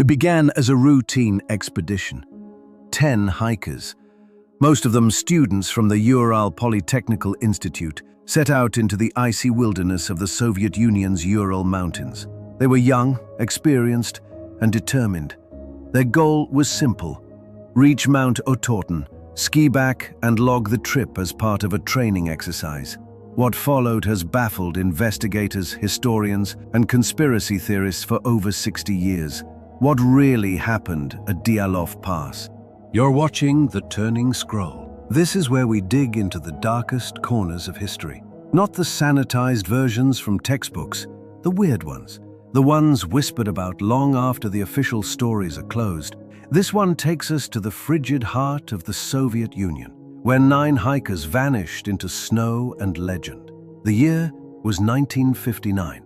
began as a routine expedition. 10 hikers, most of them students from the Ural Polytechnical Institute, set out into the icy wilderness of the Soviet Union's Ural Mountains. They were young, experienced, and determined. Their goal was simple: reach Mount Otorten, ski back, and log the trip as part of a training exercise. What followed has baffled investigators, historians, and conspiracy theorists for over 60 years. What really happened at Dyatlov Pass? You're watching The Turning Scroll. This is where we dig into the darkest corners of history. Not the sanitized versions from textbooks, the weird ones. The ones whispered about long after the official stories are closed. This one takes us to the frigid heart of the Soviet Union, where 9 hikers vanished into snow and legend. The year was 1959.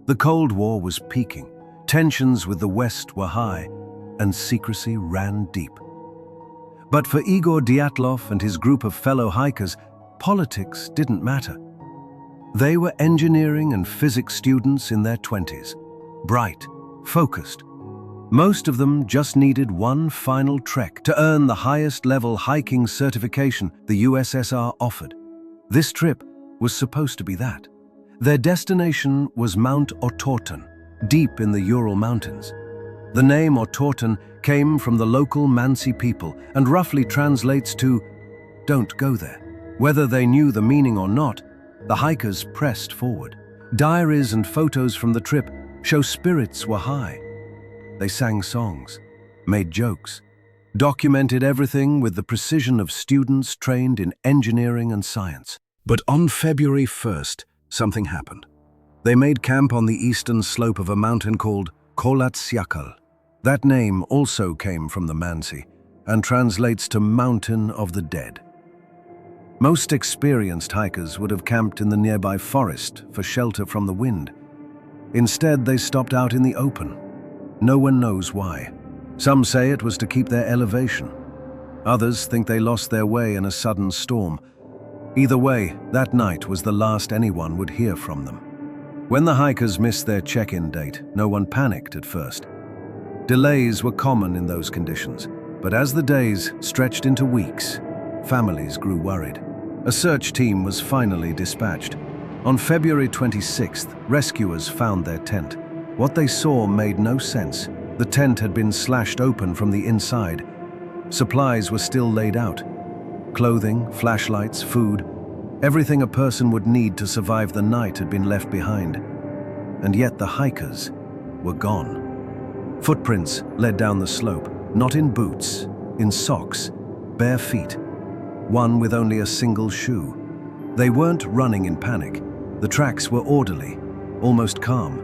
The Cold War was peaking. Tensions with the West were high, and secrecy ran deep. But for Igor Dyatlov and his group of fellow hikers, politics didn't matter. They were engineering and physics students in their 20s, bright, focused. Most of them just needed one final trek to earn the highest-level hiking certification the USSR offered. This trip was supposed to be that. Their destination was Mount Otorten, deep in the Ural Mountains. The name Otorten came from the local Mansi people and roughly translates to, "Don't go there." Whether they knew the meaning or not, the hikers pressed forward. Diaries and photos from the trip show spirits were high. They sang songs, made jokes, documented everything with the precision of students trained in engineering and science. But on February 1st, something happened. They made camp on the eastern slope of a mountain called Kolatsyakal. That name also came from the Mansi and translates to Mountain of the Dead. Most experienced hikers would have camped in the nearby forest for shelter from the wind. Instead, they stopped out in the open. No one knows why. Some say it was to keep their elevation. Others think they lost their way in a sudden storm. Either way, that night was the last anyone would hear from them. When the hikers missed their check-in date, no one panicked at first. Delays were common in those conditions, but as the days stretched into weeks, families grew worried. A search team was finally dispatched. On February 26th, rescuers found their tent. What they saw made no sense. The tent had been slashed open from the inside. Supplies were still laid out. Clothing, flashlights, food, everything a person would need to survive the night had been left behind. And yet the hikers were gone. Footprints led down the slope, not in boots, in socks, bare feet, one with only a single shoe. They weren't running in panic. The tracks were orderly, almost calm,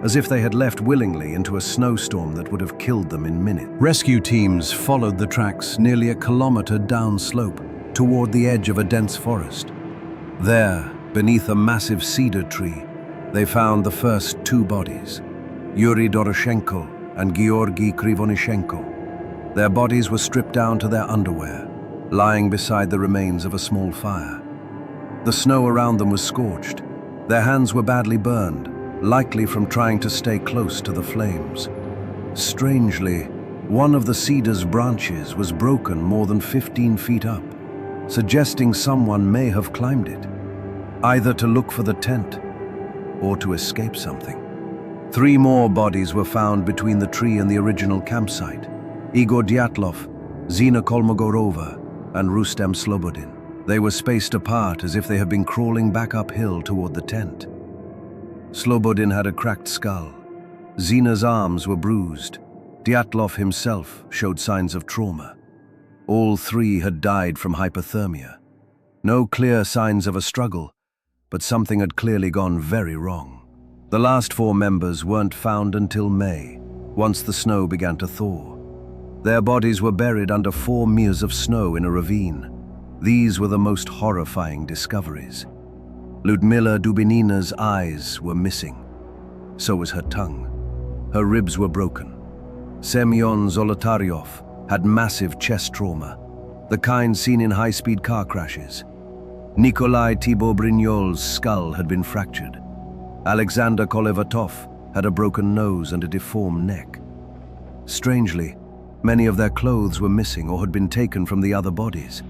as if they had left willingly into a snowstorm that would have killed them in minutes. Rescue teams followed the tracks nearly a kilometer downslope toward the edge of a dense forest. There, beneath a massive cedar tree, they found the first 2 bodies, Yuri Doroshenko and Georgy Krivonishenko. Their bodies were stripped down to their underwear, lying beside the remains of a small fire. The snow around them was scorched. Their hands were badly burned, likely from trying to stay close to the flames. Strangely, one of the cedar's branches was broken more than 15 feet up, suggesting someone may have climbed it, either to look for the tent or to escape something. 3 more bodies were found between the tree and the original campsite: Igor Dyatlov, Zina Kolmogorova, and Rustem Slobodin. They were spaced apart as if they had been crawling back uphill toward the tent. Slobodin had a cracked skull. Zina's arms were bruised. Dyatlov himself showed signs of trauma. All 3 had died from hypothermia. No clear signs of a struggle, but something had clearly gone very wrong. The last 4 members weren't found until May, once the snow began to thaw. Their bodies were buried under 4 meters of snow in a ravine. These were the most horrifying discoveries. Ludmila Dubinina's eyes were missing. So was her tongue. Her ribs were broken. Semyon Zolotaryov had massive chest trauma, the kind seen in high-speed car crashes. Nikolai Thibault-Brignol's skull had been fractured. Alexander Kolevatov had a broken nose and a deformed neck. Strangely, many of their clothes were missing or had been taken from the other bodies.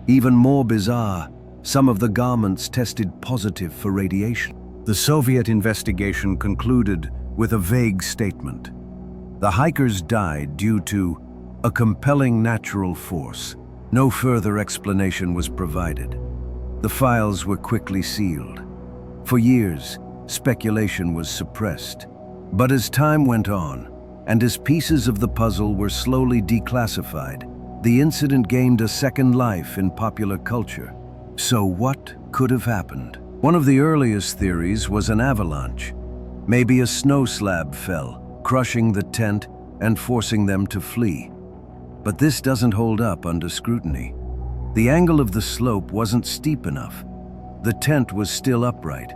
Even more bizarre, some of the garments tested positive for radiation. The Soviet investigation concluded with a vague statement. The hikers died due to a compelling natural force. No further explanation was provided. The files were quickly sealed. For years, speculation was suppressed. But as time went on, and as pieces of the puzzle were slowly declassified, the incident gained a second life in popular culture. So what could have happened? One of the earliest theories was an avalanche. Maybe a snow slab fell, crushing the tent and forcing them to flee. But this doesn't hold up under scrutiny. The angle of the slope wasn't steep enough. The tent was still upright.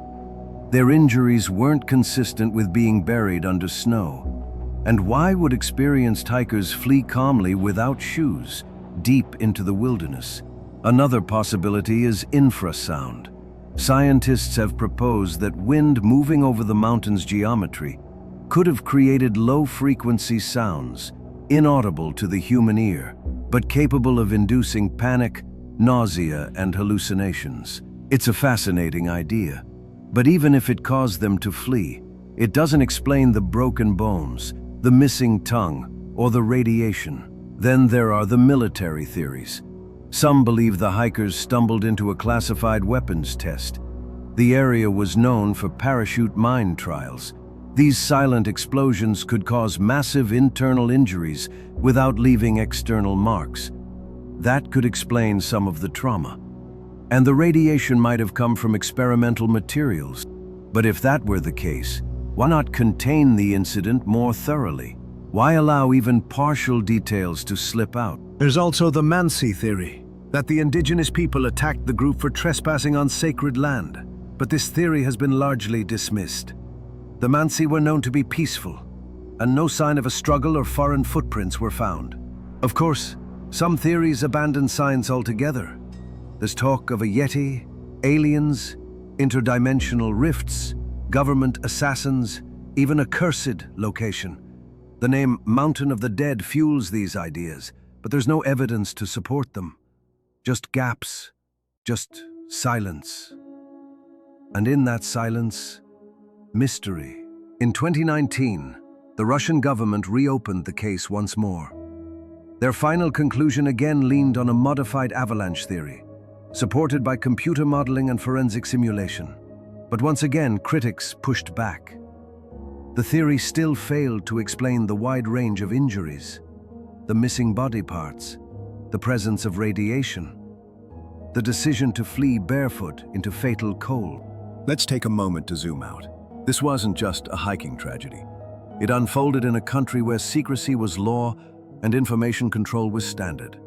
Their injuries weren't consistent with being buried under snow. And why would experienced hikers flee calmly without shoes, deep into the wilderness? Another possibility is infrasound. Scientists have proposed that wind moving over the mountain's geometry could have created low-frequency sounds, inaudible to the human ear, but capable of inducing panic, nausea, and hallucinations. It's a fascinating idea. But even if it caused them to flee, it doesn't explain the broken bones, the missing tongue, or the radiation. Then there are the military theories. Some believe the hikers stumbled into a classified weapons test. The area was known for parachute mine trials. These silent explosions could cause massive internal injuries without leaving external marks. That could explain some of the trauma. And the radiation might have come from experimental materials. But if that were the case, why not contain the incident more thoroughly? Why allow even partial details to slip out? There's also the Mansi theory, that the indigenous people attacked the group for trespassing on sacred land. But this theory has been largely dismissed. The Mansi were known to be peaceful, and no sign of a struggle or foreign footprints were found. Of course, some theories abandon science altogether. There's talk of a Yeti, aliens, interdimensional rifts, government assassins, even a cursed location. The name Mountain of the Dead fuels these ideas, but there's no evidence to support them. Just gaps, just silence. And in that silence, mystery. In 2019, the Russian government reopened the case once more. Their final conclusion again leaned on a modified avalanche theory, supported by computer modeling and forensic simulation. But once again, critics pushed back. The theory still failed to explain the wide range of injuries, the missing body parts, the presence of radiation, the decision to flee barefoot into fatal cold. Let's take a moment to zoom out. This wasn't just a hiking tragedy. It unfolded in a country where secrecy was law and information control was standard.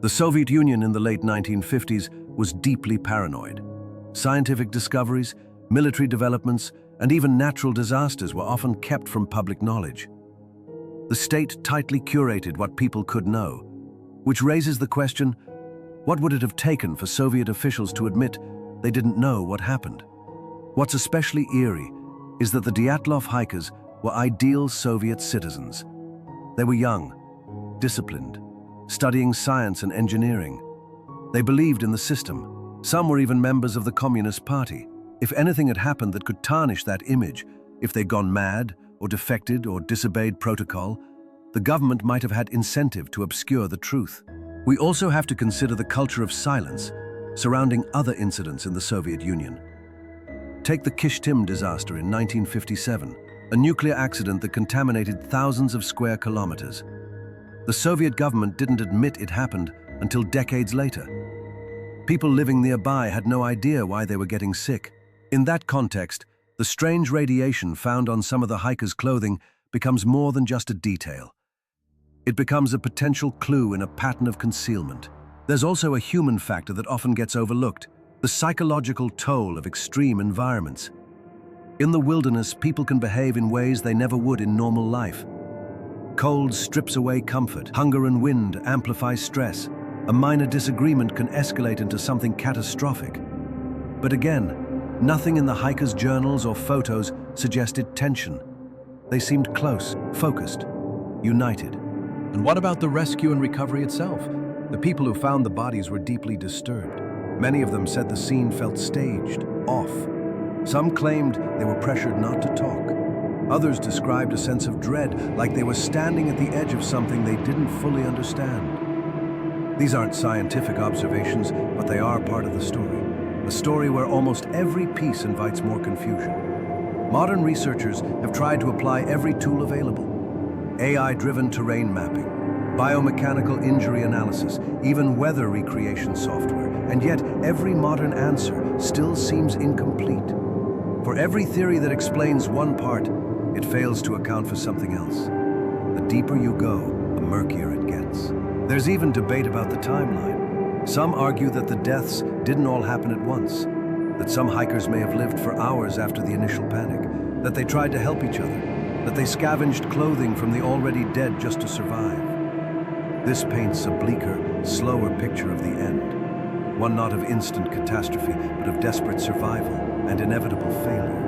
The Soviet Union in the late 1950s was deeply paranoid. Scientific discoveries, military developments, and even natural disasters were often kept from public knowledge. The state tightly curated what people could know, which raises the question, what would it have taken for Soviet officials to admit they didn't know what happened? What's especially eerie is that the Dyatlov hikers were ideal Soviet citizens. They were young, disciplined, studying science and engineering. They believed in the system. Some were even members of the Communist Party. If anything had happened that could tarnish that image, if they'd gone mad or defected or disobeyed protocol, the government might have had incentive to obscure the truth. We also have to consider the culture of silence surrounding other incidents in the Soviet Union. Take the Kishtim disaster in 1957, a nuclear accident that contaminated thousands of square kilometers. The Soviet government didn't admit it happened until decades later. People living nearby had no idea why they were getting sick. In that context, the strange radiation found on some of the hikers' clothing becomes more than just a detail. It becomes a potential clue in a pattern of concealment. There's also a human factor that often gets overlooked, the psychological toll of extreme environments. In the wilderness, people can behave in ways they never would in normal life. Cold strips away comfort. Hunger and wind amplify stress. A minor disagreement can escalate into something catastrophic. But again, nothing in the hikers' journals or photos suggested tension. They seemed close, focused. united. And what about the rescue and recovery itself? The people who found the bodies were deeply disturbed. Many of them said the scene felt staged, off. Some claimed they were pressured not to talk. Others described a sense of dread, like they were standing at the edge of something they didn't fully understand. These aren't scientific observations, but they are part of the story. A story where almost every piece invites more confusion. Modern researchers have tried to apply every tool available. AI-driven terrain mapping, biomechanical injury analysis, even weather recreation software, and yet every modern answer still seems incomplete. For every theory that explains one part, it fails to account for something else. The deeper you go, the murkier it gets. There's even debate about the timeline. Some argue that the deaths didn't all happen at once, that some hikers may have lived for hours after the initial panic, that they tried to help each other, that they scavenged clothing from the already dead just to survive. This paints a bleaker, slower picture of the end, one not of instant catastrophe, but of desperate survival and inevitable failure.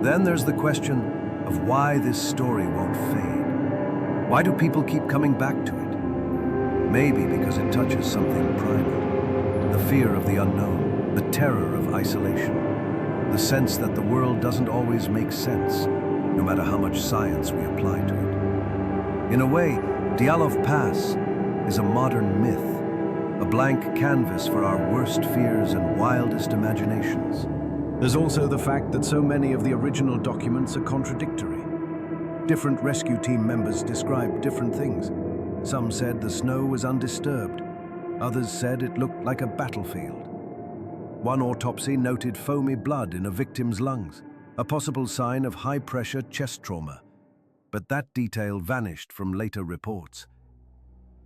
Then there's the question of why this story won't fade. Why do people keep coming back to it? Maybe because it touches something primal, the fear of the unknown, the terror of isolation, the sense that the world doesn't always make sense, no matter how much science we apply to it. In a way, Dyatlov Pass is a modern myth, a blank canvas for our worst fears and wildest imaginations. There's also the fact that so many of the original documents are contradictory. Different rescue team members described different things. Some said the snow was undisturbed. Others said it looked like a battlefield. One autopsy noted foamy blood in a victim's lungs, a possible sign of high-pressure chest trauma. But that detail vanished from later reports.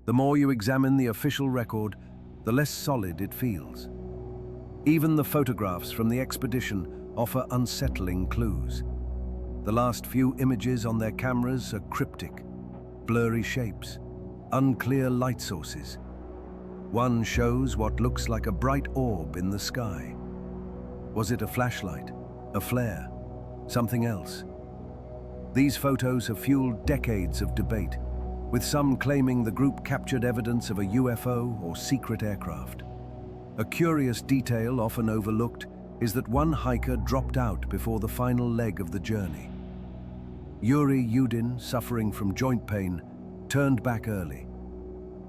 The more you examine the official record, the less solid it feels. Even the photographs from the expedition offer unsettling clues. The last few images on their cameras are cryptic, blurry shapes, unclear light sources. One shows what looks like a bright orb in the sky. Was it a flashlight, a flare, something else? These photos have fueled decades of debate, with some claiming the group captured evidence of a UFO or secret aircraft. A curious detail often overlooked is that one hiker dropped out before the final leg of the journey. Yuri Yudin, suffering from joint pain, turned back early.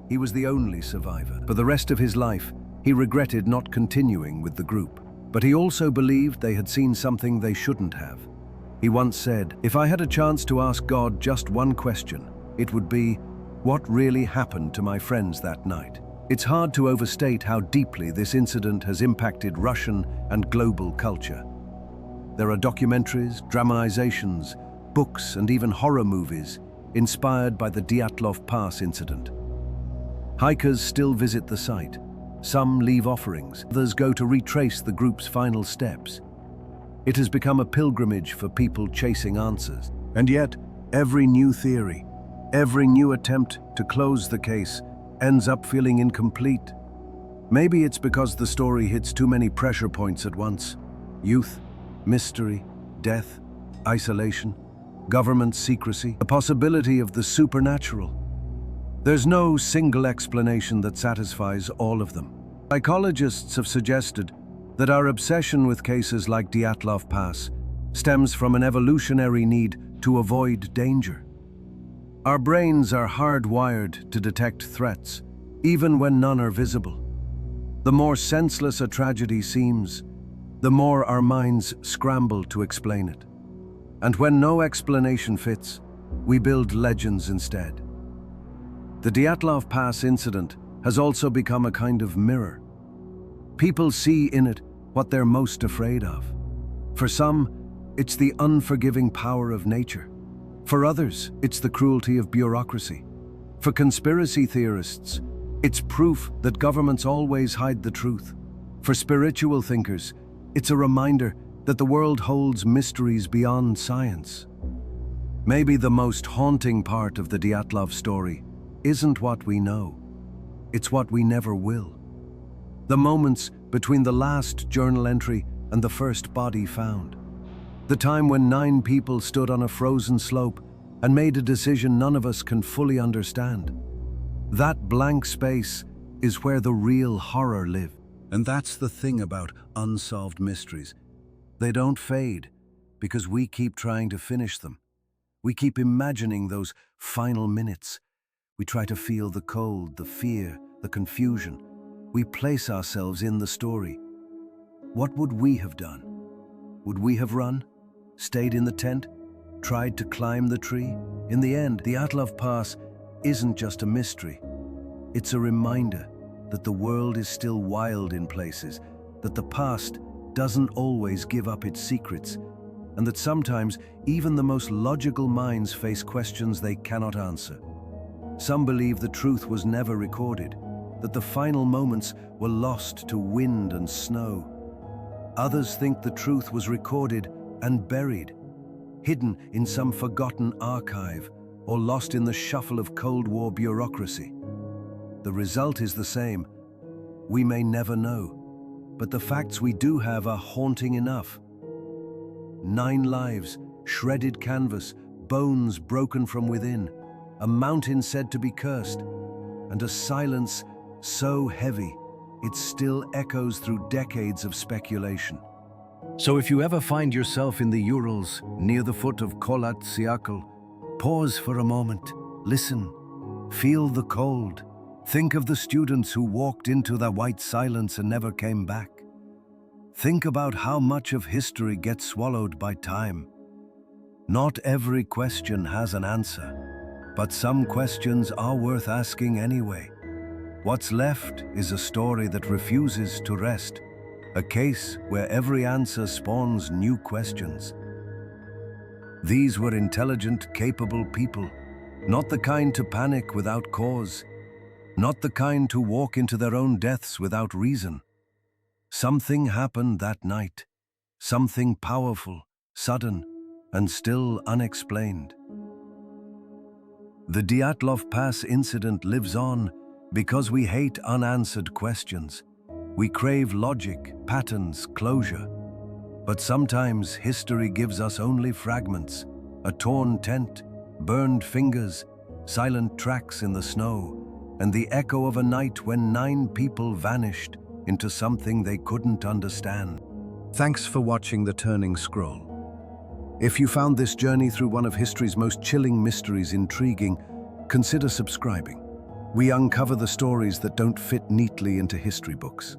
He was the only survivor. For the rest of his life, he regretted not continuing with the group. But he also believed they had seen something they shouldn't have. He once said, "If I had a chance to ask God just one question, it would be, what really happened to my friends that night?" It's hard to overstate how deeply this incident has impacted Russian and global culture. There are documentaries, dramatizations, books, and even horror movies inspired by the Dyatlov Pass incident. Hikers still visit the site. Some leave offerings, others go to retrace the group's final steps. It has become a pilgrimage for people chasing answers. And yet, every new theory, every new attempt to close the case ends up feeling incomplete. Maybe it's because the story hits too many pressure points at once. Youth, mystery, death, isolation, government secrecy, the possibility of the supernatural. There's no single explanation that satisfies all of them. Psychologists have suggested that our obsession with cases like Dyatlov Pass stems from an evolutionary need to avoid danger. Our brains are hardwired to detect threats, even when none are visible. The more senseless a tragedy seems, the more our minds scramble to explain it. And when no explanation fits, we build legends instead. The Dyatlov Pass incident has also become a kind of mirror. People see in it what they're most afraid of. For some, it's the unforgiving power of nature. For others, it's the cruelty of bureaucracy. For conspiracy theorists, it's proof that governments always hide the truth. For spiritual thinkers, it's a reminder that the world holds mysteries beyond science. Maybe the most haunting part of the Dyatlov story isn't what we know. It's what we never will. The moments between the last journal entry and the first body found. The time when 9 people stood on a frozen slope and made a decision none of us can fully understand. That blank space is where the real horror lives. And that's the thing about unsolved mysteries. They don't fade because we keep trying to finish them. We keep imagining those final minutes. We try to feel the cold, the fear, the confusion. We place ourselves in the story. What would we have done? Would we have run? Stayed in the tent? Tried to climb the tree? In the end, the Dyatlov Pass isn't just a mystery. It's a reminder that the world is still wild in places, that the past doesn't always give up its secrets, and that sometimes even the most logical minds face questions they cannot answer. Some believe the truth was never recorded, that the final moments were lost to wind and snow. Others think the truth was recorded and buried, hidden in some forgotten archive, or lost in the shuffle of Cold War bureaucracy. The result is the same. We may never know, but the facts we do have are haunting enough. 9 lives, shredded canvas, bones broken from within, a mountain said to be cursed, and a silence so heavy it still echoes through decades of speculation. So if you ever find yourself in the Urals, near the foot of Kholat Syakhl, pause for a moment, listen, feel the cold. Think of the students who walked into that white silence and never came back. Think about how much of history gets swallowed by time. Not every question has an answer, but some questions are worth asking anyway. What's left is a story that refuses to rest, a case where every answer spawns new questions. These were intelligent, capable people, not the kind to panic without cause, not the kind to walk into their own deaths without reason. Something happened that night, something powerful, sudden, and still unexplained. The Dyatlov Pass incident lives on because we hate unanswered questions. We crave logic, patterns, closure. But sometimes history gives us only fragments, a torn tent, burned fingers, silent tracks in the snow, and the echo of a night when 9 people vanished into something they couldn't understand. Thanks for watching The Turning Scroll. If you found this journey through one of history's most chilling mysteries intriguing, consider subscribing. We uncover the stories that don't fit neatly into history books.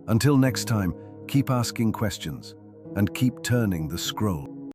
Until next time, keep asking questions and keep turning the scroll.